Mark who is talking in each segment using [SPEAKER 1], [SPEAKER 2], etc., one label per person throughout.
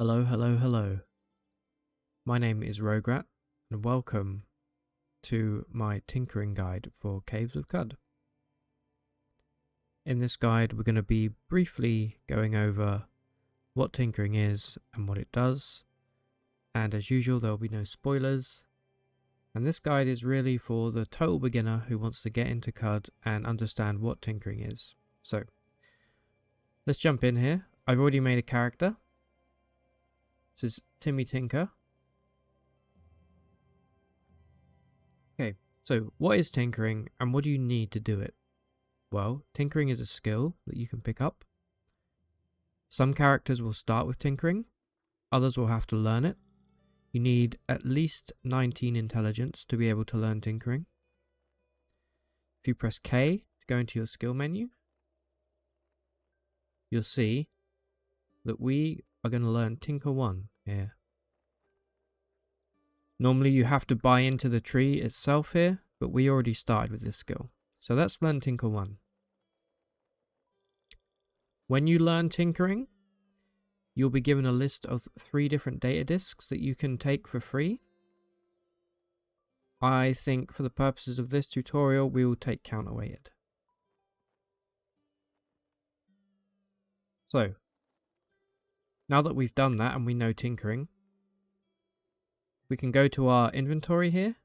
[SPEAKER 1] Hello, hello, hello. My name is Rograt, and welcome to my tinkering guide for Caves of Qud. In this guide, we're going to be briefly going over what tinkering is and what it does, and as usual, there will be no spoilers. And this guide is really for the total beginner who wants to get into Qud and understand what tinkering is. So, let's jump in here. I've already made a character. This is Timmy Tinker. Okay, so what is tinkering and what do you need to do it? Well, tinkering is a skill that you can pick up. Some characters will start with tinkering, others will have to learn it. You need at least 19 intelligence to be able to learn tinkering. If you press K to go into your skill menu, you'll see that we are going to learn Tinker 1 here. Normally you have to buy into the tree itself here, but we already started with this skill. So let's learn Tinker 1. When you learn tinkering, you'll be given a list of 3 different data disks that you can take for free. I think for the purposes of this tutorial, we will take counterweighted. So, now that we've done that and we know tinkering, we can go to our inventory here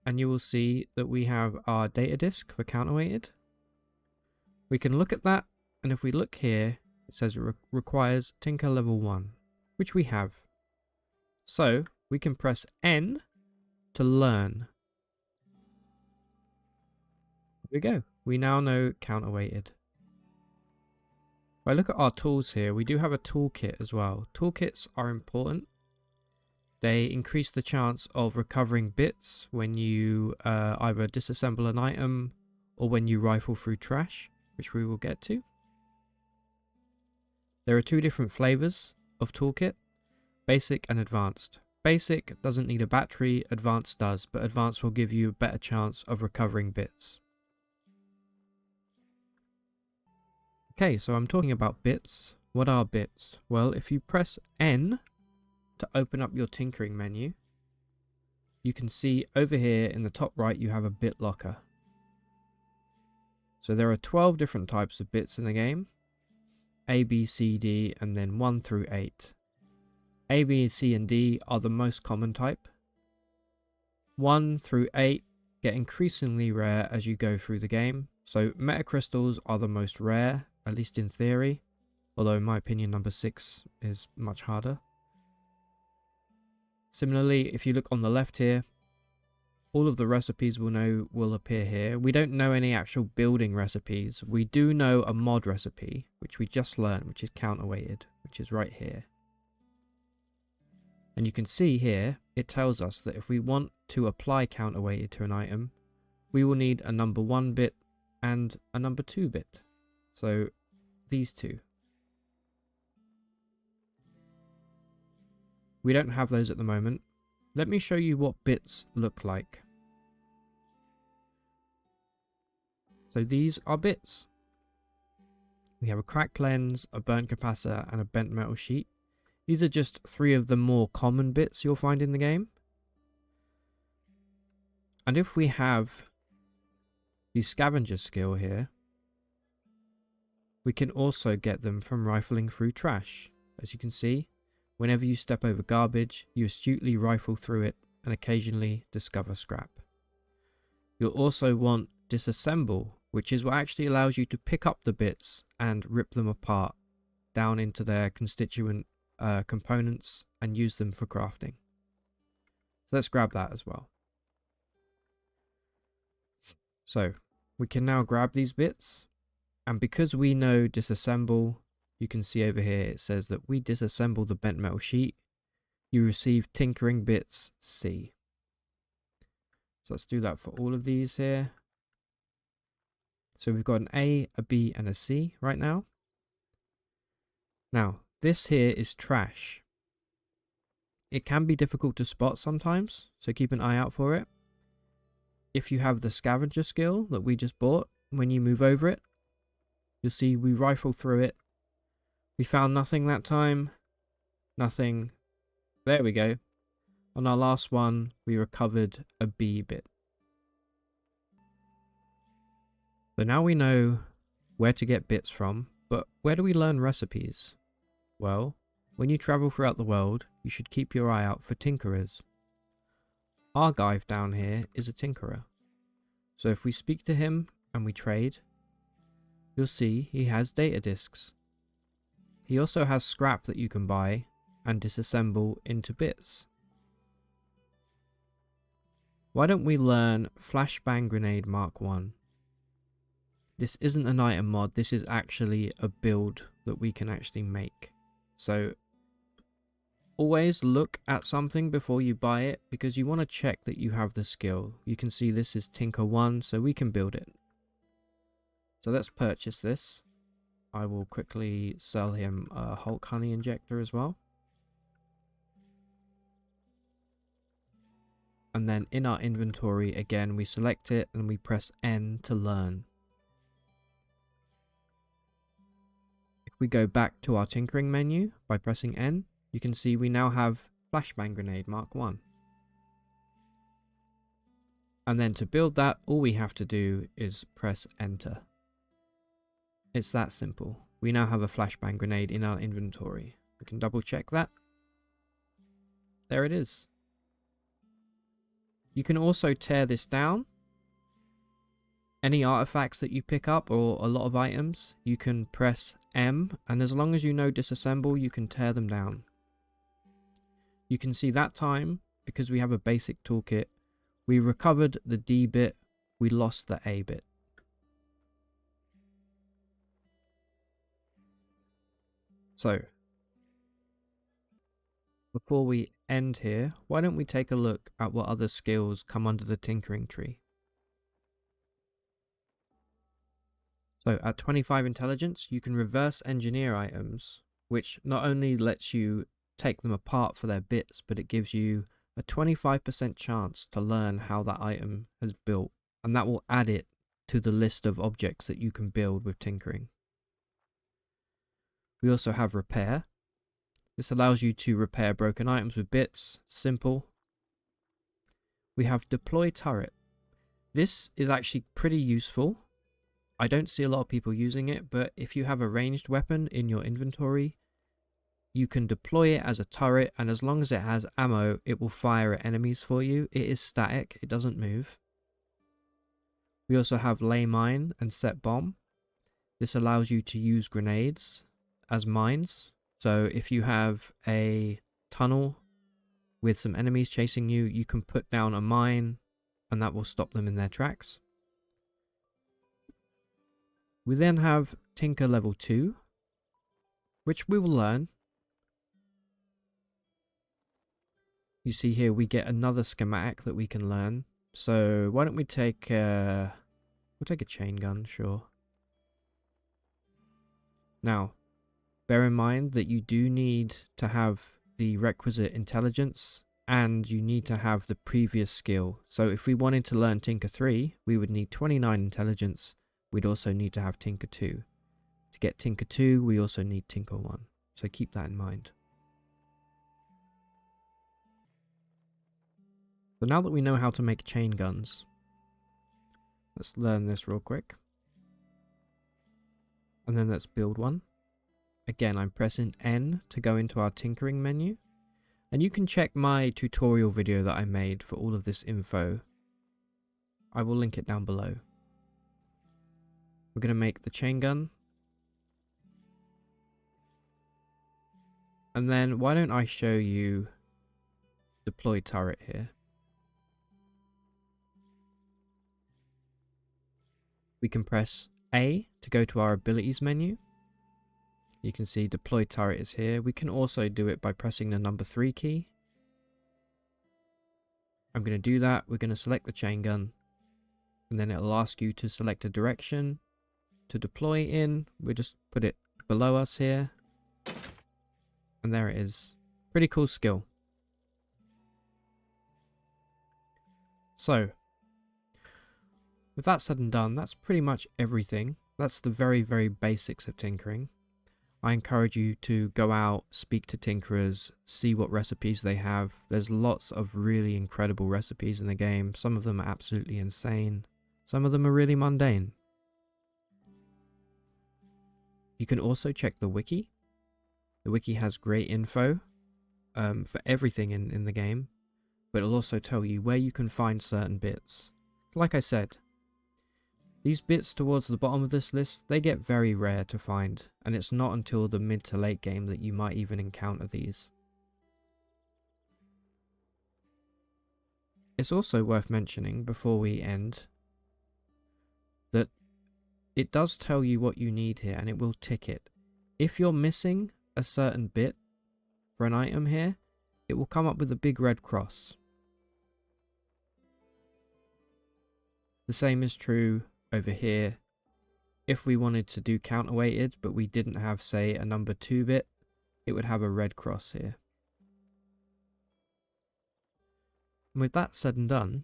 [SPEAKER 1] and you will see that we have our data disk for counterweighted. We can look at that, and if we look here, it says it requires Tinker level 1, which we have. So we can press N to learn. There we go. We now know counterweighted. If I look at our tools here, we do have a toolkit as well. Toolkits are important. They increase the chance of recovering bits when you either disassemble an item or when you rifle through trash, which we will get to. There are 2 different flavors of toolkit, basic and advanced. Basic doesn't need a battery, advanced does, but advanced will give you a better chance of recovering bits. Okay, so I'm talking about bits. What are bits? Well, if you press N to open up your tinkering menu, you can see over here in the top right you have a bit locker. So there are 12 different types of bits in the game. A, B, C, D, and then 1 through 8. A, B, C, and D are the most common type. 1 through 8 get increasingly rare as you go through the game. So metacrystals are the most rare, at least in theory. Although in my opinion number 6 is much harder. Similarly, if you look on the left here, all of the recipes will appear here. We don't know any actual building recipes. We do know a mod recipe, which we just learned, which is counterweighted, which is right here. And you can see here, it tells us that if we want to apply counterweighted to an item, we will need a number 1 bit and a number 2 bit. So these 2. We don't have those at the moment. Let me show you what bits look like. So these are bits. We have a cracked lens, a burnt capacitor, and a bent metal sheet. These are just 3 of the more common bits you'll find in the game. And if we have the scavenger skill here, we can also get them from rifling through trash. As you can see, whenever you step over garbage, you astutely rifle through it and occasionally discover scrap. You'll also want Disassemble, which is what actually allows you to pick up the bits and rip them apart down into their constituent components and use them for crafting. So let's grab that as well. So we can now grab these bits, and because we know disassemble, you can see over here it says that we disassemble the bent metal sheet, you receive tinkering bits C. So let's do that for all of these here. So we've got an A, a B, and a C right now. Now, this here is trash. It can be difficult to spot sometimes, so keep an eye out for it. If you have the scavenger skill that we just bought, when you move over it, you'll see we rifle through it. We found nothing that time. Nothing. There we go. On our last one, we recovered a B bit. So now we know where to get bits from, but where do we learn recipes? Well, when you travel throughout the world, you should keep your eye out for tinkerers. Argive down here is a tinkerer. So if we speak to him and we trade, you'll see he has data disks. He also has scrap that you can buy and disassemble into bits. Why don't we learn Flashbang Grenade Mark 1? This isn't an item mod, this is actually a build that we can actually make. So always look at something before you buy it, because you want to check that you have the skill. You can see this is Tinker 1, so we can build it. So let's purchase this. I will quickly sell him a Hulk Honey Injector as well. And then in our inventory, again, we select it and we press N to learn. If we go back to our tinkering menu by pressing N, you can see we now have Flashbang Grenade Mark 1. And then to build that, all we have to do is press Enter. It's that simple. We now have a Flashbang Grenade in our inventory. We can double check that. There it is. You can also tear this down. Any artifacts that you pick up or a lot of items, you can press M, and as long as you know disassemble, you can tear them down. You can see that time, because we have a basic toolkit, we recovered the D bit, we lost the A bit. So, before we end here, why don't we take a look at what other skills come under the tinkering tree? So at 25 intelligence, you can reverse engineer items, which not only lets you take them apart for their bits, but it gives you a 25% chance to learn how that item has built, and that will add it to the list of objects that you can build with tinkering. We also have repair. This allows you to repair broken items with bits. Simple. We have deploy turret. This is actually pretty useful. I don't see a lot of people using it, but if you have a ranged weapon in your inventory, you can deploy it as a turret, and as long as it has ammo, it will fire at enemies for you. It is static, it doesn't move. We also have lay mine and set bomb. This allows you to use grenades as mines. So if you have a tunnel with some enemies chasing you, you can put down a mine and that will stop them in their tracks. We then have Tinker level 2, which we will learn. You see here we get another schematic that we can learn. So why don't we take we'll take a chain gun, sure. Now, bear in mind that you do need to have the requisite intelligence and you need to have the previous skill. So if we wanted to learn Tinker 3, we would need 29 intelligence. We'd also need to have Tinker 2. To get Tinker 2, we also need Tinker 1. So keep that in mind. So now that we know how to make chain guns, let's learn this real quick. And then let's build one. Again, I'm pressing N to go into our tinkering menu. And you can check my tutorial video that I made for all of this info. I will link it down below. We're going to make the chain gun. And then why don't I show you deploy turret here. We can press A to go to our abilities menu. You can see deploy turret is here. We can also do it by pressing the number 3 key. I'm going to do that. We're going to select the chain gun. And then it'll ask you to select a direction to deploy in. We'll just put it below us here. And there it is. Pretty cool skill. So, with that said and done, that's pretty much everything. That's the very, very basics of tinkering. I encourage you to go out, speak to tinkerers, see what recipes they have. There's lots of really incredible recipes in the game. Some of them are absolutely insane. Some of them are really mundane. You can also check the wiki. The wiki has great info for everything in the game, but it'll also tell you where you can find certain bits. Like I said, these bits towards the bottom of this list, they get very rare to find, and it's not until the mid to late game that you might even encounter these. It's also worth mentioning before we end that it does tell you what you need here, and it will tick it. If you're missing a certain bit for an item here, it will come up with a big red cross. The same is true over here. If we wanted to do counterweighted, but we didn't have, say, a number 2 bit, it would have a red cross here. And with that said and done,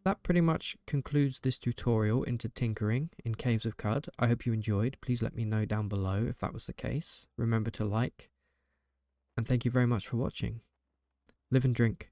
[SPEAKER 1] that pretty much concludes this tutorial into tinkering in Caves of Qud. I hope you enjoyed. Please let me know down below if that was the case. Remember to like, and thank you very much for watching. Live and drink.